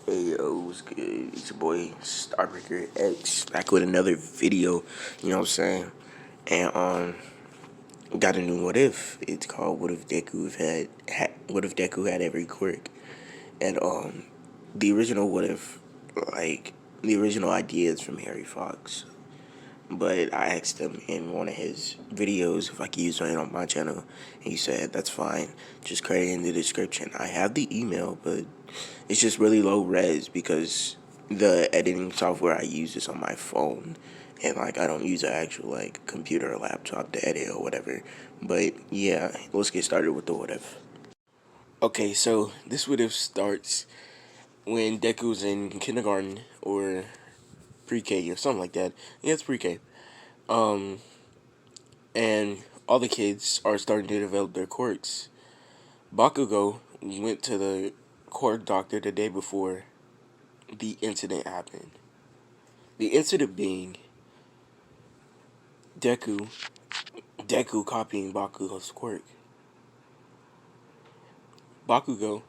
Hey yo, what's good? It's your boy Starbreaker X back with another video. You know what I'm saying? And got a new what if. It's called What If Deku had What If Deku had every quirk? And the original what if, like the original idea is from Harry Fox. But I asked him in one of his videos if I could use it on my channel, and he said that's fine. Just credit in the description. I have the email, but it's just really low res because the editing software I use is on my phone, and like I don't use an actual like computer or laptop to edit or whatever. But yeah, let's get started with the what if. Okay, so this what if starts when Deku's in kindergarten or pre-K or something like that. Yeah, it's pre-K. Um, and all the kids are starting to develop their quirks. Bakugo went to the quirk doctor the day before the incident happened. The incident being Deku, Deku copying Bakugo's quirk. Bakugo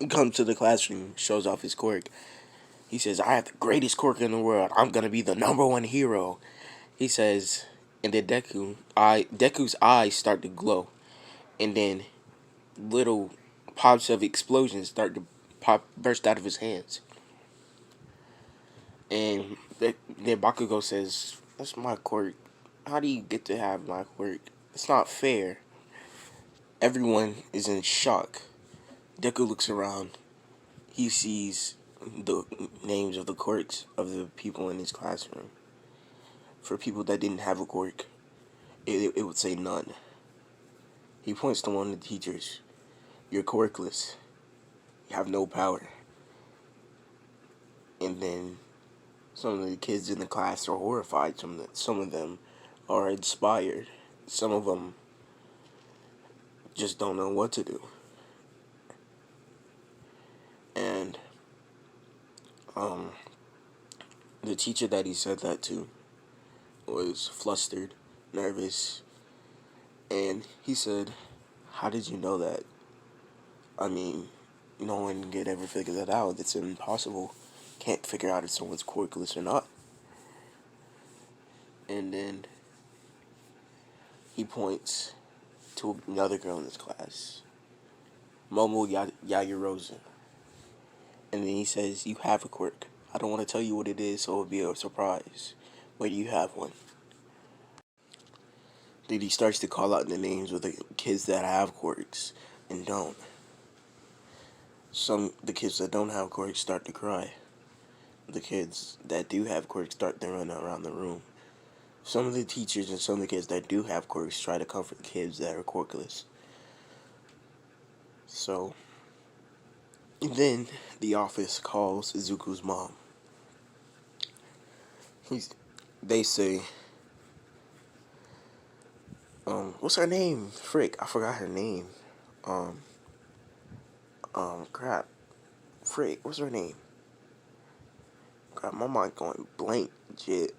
comes to the classroom, shows off his quirk. He says, "I have the greatest quirk in the world. I'm gonna be the #1 hero." He says, and then Deku's eyes start to glow, and then little pops of explosions start to burst out of his hands. And then Bakugo says, "That's my quirk. How do you get to have my quirk? It's not fair." Everyone is in shock. Deku looks around. He sees the names of the quirks of the people in his classroom. For people that didn't have a quirk, it would say none. He points to one of the teachers. "You're quirkless. You have no power." And then some of the kids in the class are horrified. Some of them are inspired. Some of them just don't know what to do. And um, the teacher that he said that to was flustered, nervous, and he said, "How did you know that? I mean, no one could ever figure that out. It's impossible. Can't figure out if someone's quirkless or not." And then he points to another girl in his class, Momo Yagirosa. And then he says, "You have a quirk. I don't want to tell you what it is, so it'll be a surprise. But you have one." Then he starts to call out the names of the kids that have quirks and don't. The kids that don't have quirks start to cry. The kids that do have quirks start to run around the room. Some of the teachers and some of the kids that do have quirks try to comfort kids that are quirkless. So, then the office calls Izuku's mom. They say, what's her name? Frick, I forgot her name. Um, crap. Frick, what's her name? Crap, my mind going blank. Shit.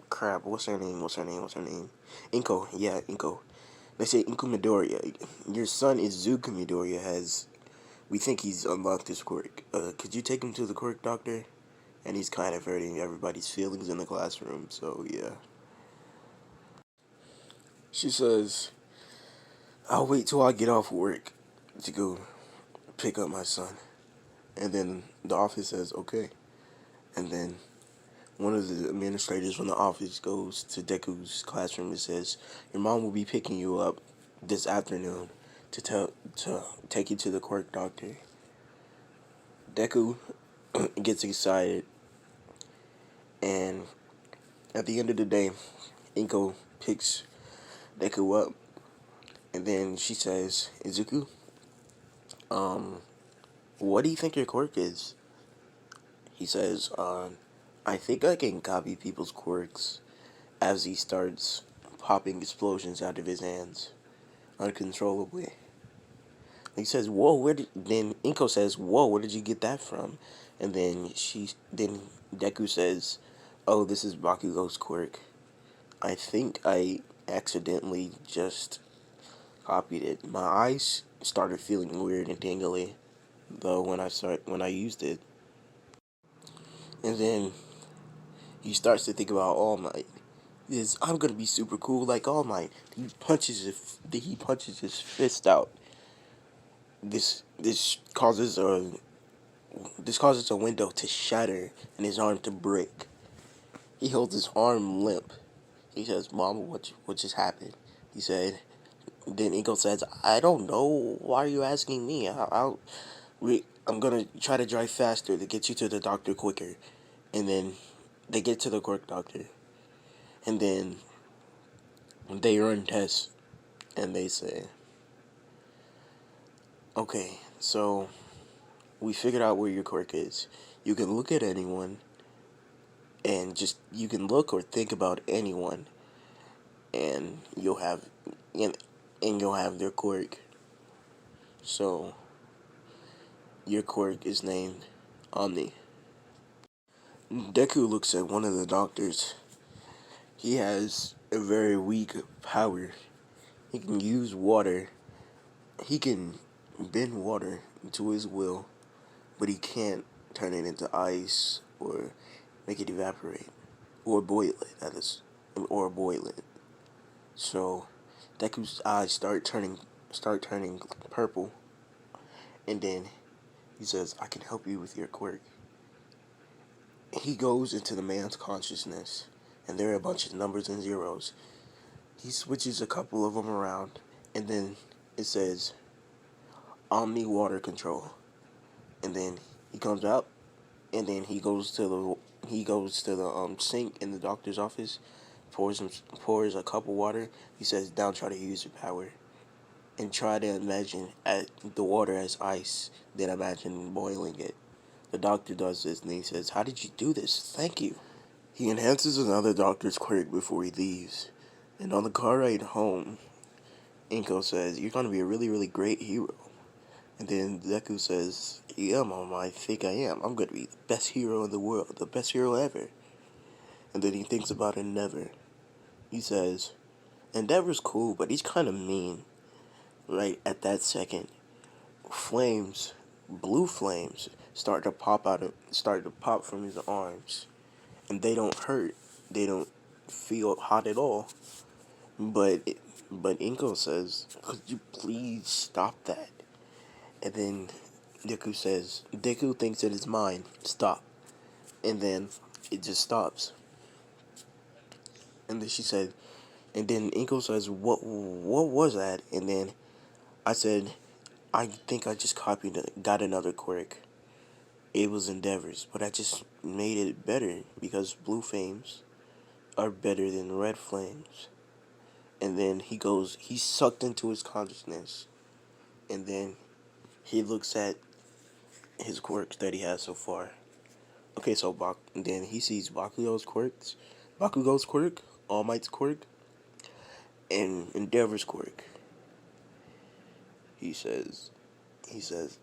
Crap, what's her name? Inko, yeah, Inko. They say, "Inko Midoriya, your son Izuku Midoriya we think he's unlocked his quirk. Could you take him to the quirk doctor?" And he's kind of hurting everybody's feelings in the classroom, so yeah. She says, "I'll wait till I get off work to go pick up my son." And then the office says, "Okay." And then one of the administrators from the office goes to Deku's classroom and says, "Your mom will be picking you up this afternoon to take you to the quirk doctor." Deku gets excited, and at the end of the day, Inko picks Deku up, and then she says, "Izuku, um, what do you think your quirk is?" He says, "I think I can copy people's quirks," as he starts popping explosions out of his hands uncontrollably. He says, "Whoa, then Inko says, "Whoa, where did you get that from?" And then Deku says, "Oh, this is Bakugo's quirk. I think I accidentally just copied it. My eyes started feeling weird and tingly, though, when I used it. And then he starts to think about All Might. I'm gonna be super cool like All Might. He punches his fist out. This causes a window to shatter and his arm to break. He holds his arm limp. He says, "Mama, what just happened?" He said. Then Ego says, "I don't know. Why are you asking me? I'm gonna try to drive faster to get you to the doctor quicker." And then they get to the Quirk doctor. And then they run tests. And they say, "Okay, so we figured out where your Quirk is. You can look at anyone. And you can look or think about anyone. And and you'll have their Quirk. So your Quirk is named Omni." Deku looks at one of the doctors. He has a very weak power. He can use water. He can bend water to his will, but he can't turn it into ice or make it evaporate or boil it. Or boil it. So Deku's eyes start turning purple, and then he says, "I can help you with your Quirk." He goes into the man's consciousness, and there are a bunch of numbers and zeros. He switches a couple of them around, and then it says Omni Water Control. And then he comes out, and then he goes to the sink in the doctor's office, pours a cup of water. He says, "Now try to use your power, and try to imagine the water as ice. Then imagine boiling it." The doctor does this, and he says, "How did you do this? Thank you." He enhances another doctor's Quirk before he leaves. And on the car ride home, Inko says, "You're going to be a really, really great hero." And then Deku says, "Yeah, Mom, I think I am. I'm going to be the best hero in the world, the best hero ever." And then he thinks about Endeavor. He says, "Endeavor's cool, but he's kind of mean." Right at that second, blue flames, start to pop from his arms. And they don't hurt. They don't feel hot at all. But Inko says, "Could you please stop that?" And then Deku thinks in his mind, "Stop." And then it just stops. And then and then Inko says, what was that?" And then I said, "I think I just got another Quirk. It was Endeavor's, but I just made it better because blue flames are better than red flames." And then he's sucked into his consciousness. And then he looks at his quirks that he has so far. Okay, so then he sees Bakugo's quirk, All Might's quirk, and Endeavor's quirk. He says,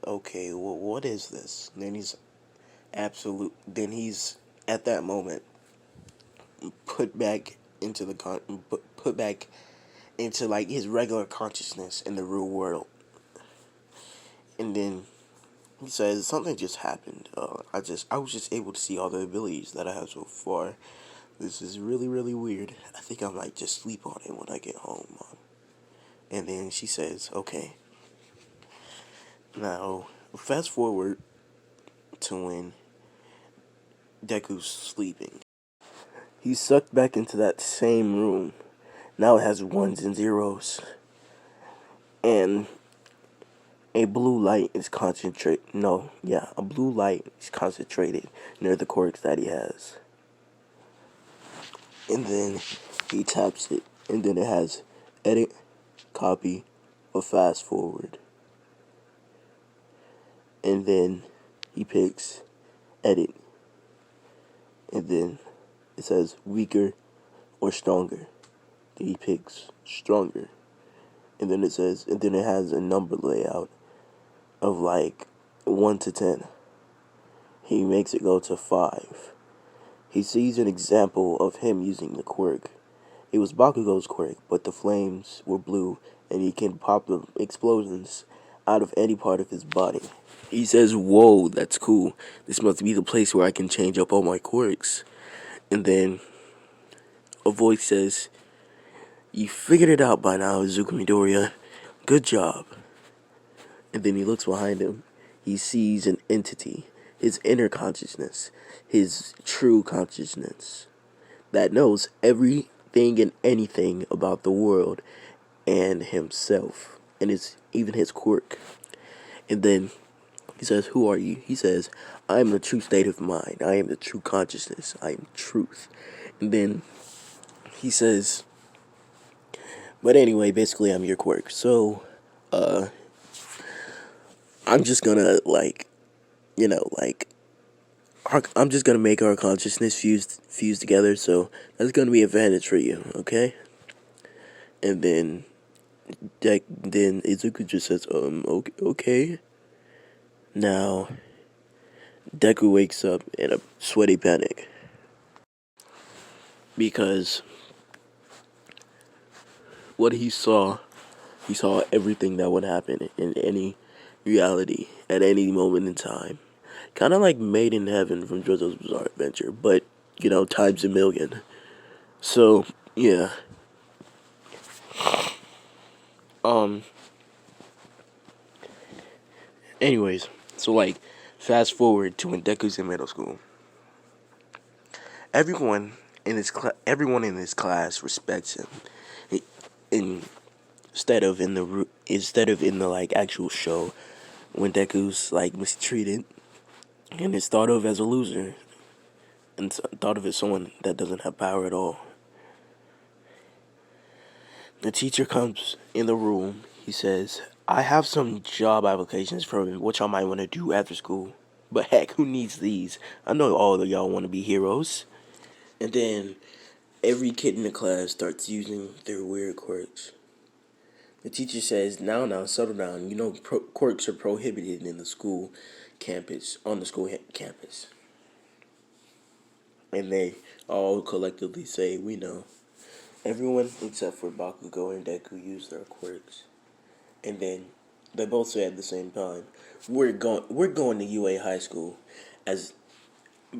"Okay, well, what is this?" And then he's at that moment put back into like his regular consciousness in the real world. And then he says, "Something just happened. I was just able to see all the abilities that I have so far. This is really, really weird. I think I might just sleep on it when I get home, Mom." And then she says, "Okay." Now, fast forward to when Deku's sleeping. He's sucked back into that same room. Now it has ones and zeros. And a blue light is concentrated near the quirks that he has. And then he taps it, and then it has edit, copy, or fast forward. And then he picks edit. And then it says weaker or stronger. Then he picks stronger. And then it has a number layout of like 1 to 10. He makes it go to 5. He sees an example of him using the quirk. It was Bakugo's quirk, but the flames were blue, and he can pop the explosions out of any part of his body. He says, "Whoa, that's cool. This must be the place where I can change up all my quirks." And then a voice says, "You figured it out by now, Izuku Midoriya. Good job." And then he looks behind him. He sees an entity, his inner consciousness, his true consciousness, that knows everything and anything about the world and himself, and even his quirk. And then he says, "Who are you?" He says, "I am the true state of mind. I am the true consciousness. I am truth." And then he says, "But anyway, basically, I'm your quirk. So, I'm just gonna I'm just gonna make our consciousness fuse together. So that's gonna be an advantage for you, okay?" And then Izuku just says, okay, okay." Now Deku wakes up in a sweaty panic because what he saw everything that would happen in any reality at any moment in time. Kind of like Made in Heaven from JoJo's Bizarre Adventure, but, times a million. So, yeah. Um, Anyways, so, fast forward to when Deku's in middle school. Everyone in his class respects him. In, instead of in the, actual show, when Deku's, mistreated and is thought of as a loser and thought of as someone that doesn't have power at all. The teacher comes in the room. He says, "I have some job applications for what y'all might want to do after school. But heck, who needs these? I know all of y'all want to be heroes." And then every kid in the class starts using their weird quirks. The teacher says, "Now, settle down. Quirks are prohibited in the school campus, on the school campus." And they all collectively say, "We know." Everyone except for Bakugo and Deku use their quirks. And then they both say at the same time, we're going to UA High School," as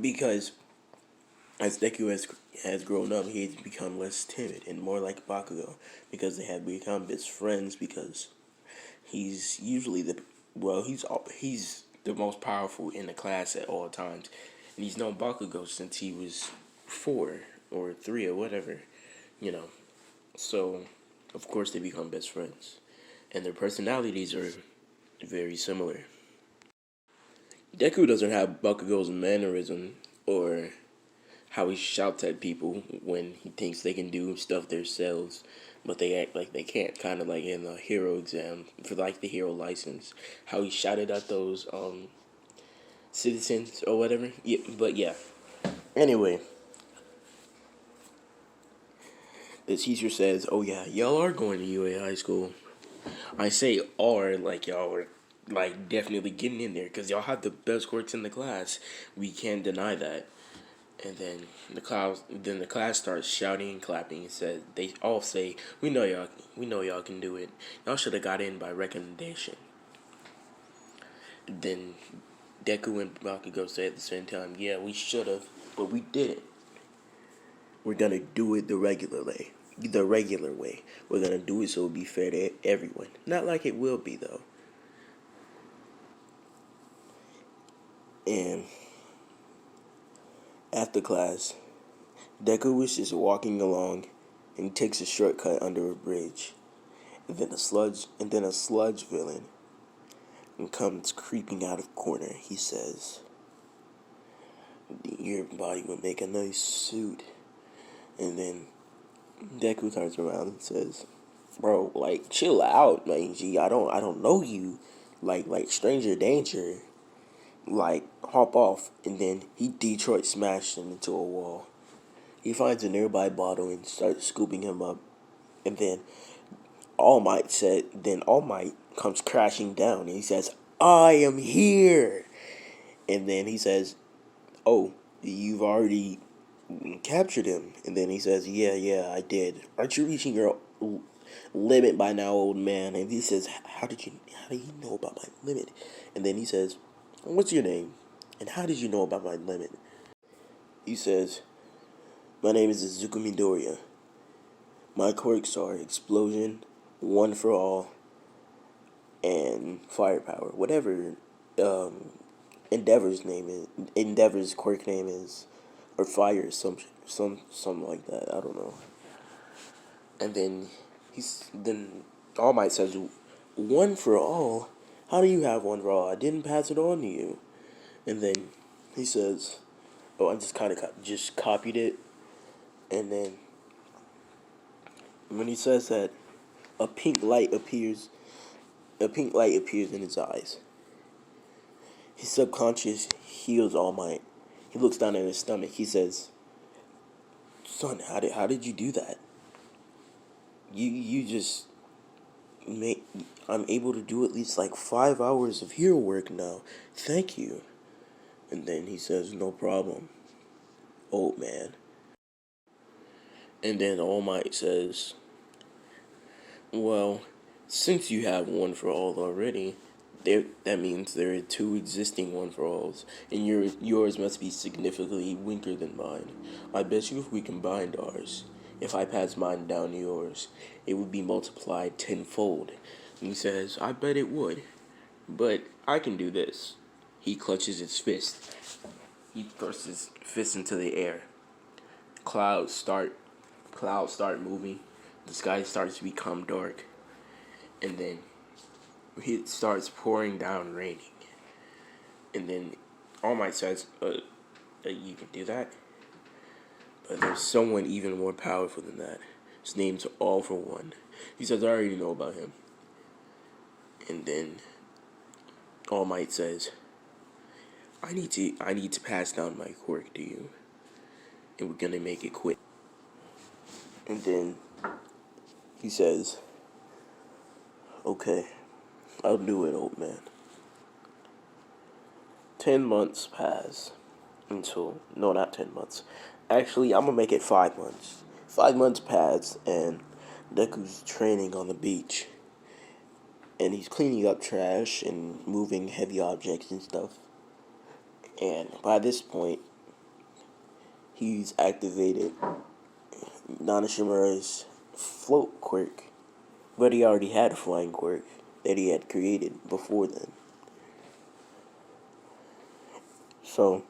because as Deku has grown up, he's become less timid and more like Bakugo, because they have become best friends, because he's usually he's the most powerful in the class at all times. And he's known Bakugo since he was 4 or 3 or whatever, you know. So, of course, they become best friends. And their personalities are very similar. Deku doesn't have Bakugo's mannerism or how he shouts at people when he thinks they can do stuff themselves, but they act like they can't. Kind of like in the hero exam for the hero license, how he shouted at those citizens or whatever. Yeah, but yeah. Anyway, the teacher says, "Oh yeah, y'all are going to UA High School." I say "are" like y'all are definitely getting in there, because y'all have the best quirks in the class. We can't deny that. And then the class starts shouting and clapping. And said they all say, we know y'all can do it. Y'all should have got in by recommendation." Then Deku and Bakugo say at the same time, "Yeah, we should have, but we didn't. We're gonna do it the regular way. The regular way. We're gonna do it so it'll be fair to everyone. Not like it will be though." And after class, Deku was just walking along and takes a shortcut under a bridge. And then a sludge villain comes creeping out of the corner. He says, "Your body would make a nice suit." And then Deku turns around and says, "Bro, chill out, man. G, I don't know you. Stranger danger. Hop off." And then he Detroit smashed him into a wall. He finds a nearby bottle and starts scooping him up. And then All Might comes crashing down and he says, "I am here." And then he says, "Oh, you've already captured him." And then he says, "Yeah, I did. Aren't you reaching your limit by now, old man. And he says, how do you know about my limit? And then he says, what's your name? And how did you know about my limit? He says, my name is Izuku Midoriya. My quirks are explosion, one for all, and firepower. Whatever Endeavor's quirk name is, or fire, something like that. I don't know. And then All Might says, one for all. How do you have one for all? I didn't pass it on to you. And then he says, oh, I just kind of just copied it. And then when he says that, a pink light appears in his eyes. His subconscious heals All Might. He looks down at his stomach. He says, son, how did you do that? You just I'm able to do at least like 5 hours of hero work now. Thank you. And then he says, no problem, old man. And then All Might says, well, since you have one for all already, that means there are 2 existing one for alls, and yours must be significantly weaker than mine. I bet you if we combined ours, if I pass mine down to yours, it would be multiplied tenfold. And he says, I bet it would, but I can do this. He clutches his fist. He thrusts his fist into the air. Clouds start moving. The sky starts to become dark. And then it starts pouring down, raining. And then All Might says, you can do that? But there's someone even more powerful than that. His name's All for One. He says, I already know about him. And then All Might says, I need to pass down my quirk to you. And we're gonna make it quick. And then he says, okay, I'll do it, old man. 10 months pass until, no, not 10 months. Actually, I'm gonna make it 5 months. 5 months pass, and Deku's training on the beach. And he's cleaning up trash and moving heavy objects and stuff. And by this point, he's activated Nanashimura's float quirk. But he already had a flying quirk that he had created before then. So,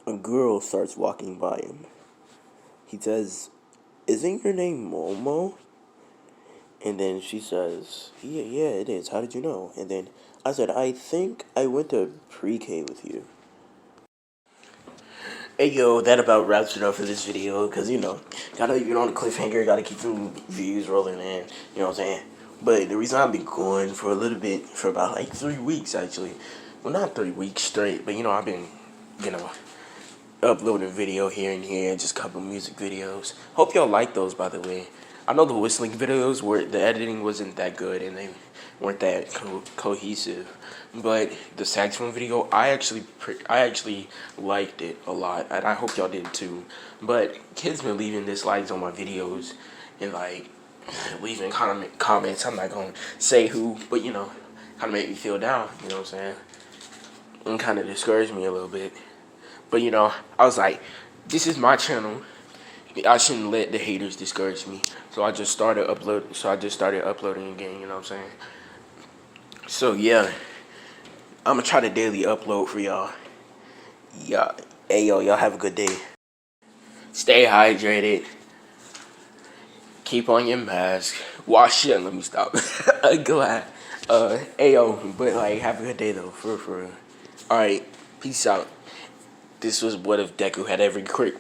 a girl starts walking by him. He says, isn't your name Momo? And then she says, yeah, it is. How did you know? And then I said, I think I went to pre-K with you. Hey, yo, that about wraps it up for this video. Because, gotta leave it on the cliffhanger. Gotta keep some views rolling in. You know what I'm saying? But the reason I've been going for a little bit, for about like 3 weeks, actually. Well, not 3 weeks straight, but, I've been, uploading video here and here, just a couple music videos. Hope y'all like those, by the way. I know the whistling videos where the editing wasn't that good and they weren't that cohesive, but the saxophone video, I actually liked it a lot, and I hope y'all did too. But kids been leaving dislikes on my videos and like leaving comments. I'm not gonna say who, but kind of make me feel down. You know what I'm saying? And kind of discouraged me a little bit. But I was like, this is my channel. I shouldn't let the haters discourage me. So I just started uploading again, you know what I'm saying? So yeah, I'm gonna try to daily upload for y'all. Yeah, hey yo, y'all have a good day. Stay hydrated. Keep on your mask. Wash it. Let me stop. Go ahead. Hey yo, but like have a good day though, for real. All right, peace out. This was What If Deku Had Every Quirk